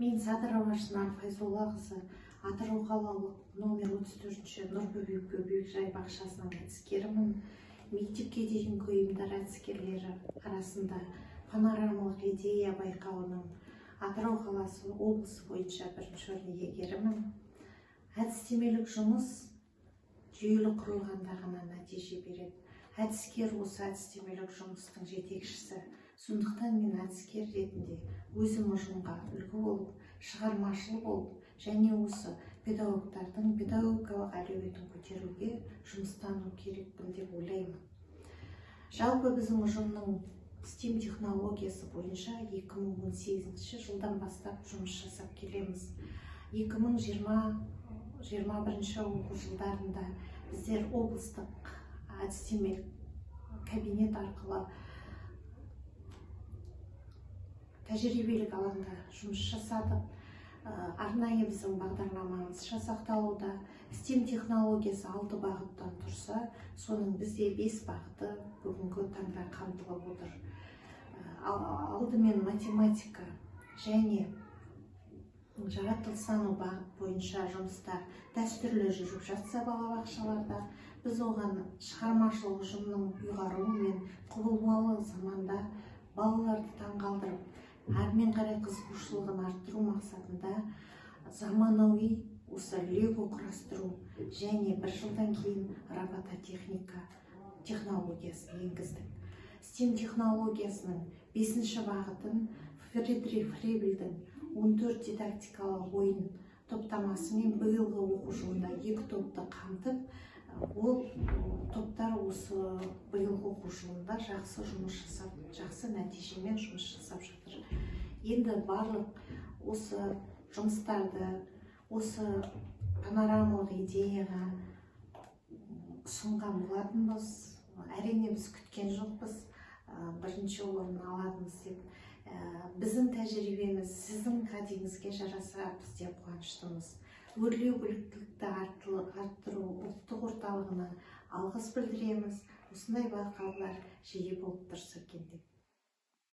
Мен Садыровашынан Файзолла қызы, Атырау қалалық номер 34-ші Нұрбөбек бөбекжай бақшасының әдіскерімін. Мектепке дейінгі ұйымдар әдіскерлері арасында панорамалық идея байқауының Атырау қаласы облысы бойынша бірінші орын иегерімін. Әдістемелік жұмыс жүйелі құрылғанда ғана нәтиже береді. Әдіскер осы әдістемелік жұмыстың жетекшісі. Сондықтан мен әдіскер ретінде өзім ұжымға үлгі болып, шығармашыл болып, және осы педагогтардың педагогикалық әлеуетін көтеруге жұмыстану керекпін деп ойлаймын. Жалпы біздің ұжымның STEM технологиясы бойынша 2018 жылдан бастап жұмыс жасап келеміз. 2020-21 оқу жылдарында біздер облыстық әдістемелік кабинет арқылы тәжірибелік алаңда жұмыс жасадық. Арнайы біздің бағдарламамыз жасақталуда. STEM технологиясы 6 бағыттан тұрса, соның бізде 5 бағыты бүгінгі таңда қамтылып отыр. Алдымен математика және жаратылыстану бағыт бойынша жұмыстар дәстүрлі жүріп жатса балабақшаларда, біз оған шығармашылық ұжымның ұйғаруы мен құбылмалы заманда балаларды таңғалдырып, әрмен қарай қызығушылығын арттыру мақсатында заманауи осы лего құрастыру және бір жылдан кейін робототехника технологиясын енгіздік. STEM технологиясының 5-ші бағытын Фридрих Фребельдің 14 дидактикалық ойын топтамасымен биылғы оқу жылында 2 топты қамтып, ол топтар осы биылғы оқу жылында жақсы жұмыс жасап, жақсы нәтижемен жұмыс жасап жатыр. Енді барлық осы жұмыстарды, осы панорамалық идеяға ұсынған болатынбыз. Әрине біз күткен жоқпыз, бірінші орын аламыз деп. Біздің тәжірибеміз сіздің кәдеңізге жараса, біз де қуаныштымыз. Өрлеу біліктілікті арттыру ұлттық орталығына алғыс білдіреміз. Осындай байқаулар жиі болып тұрса екен деп.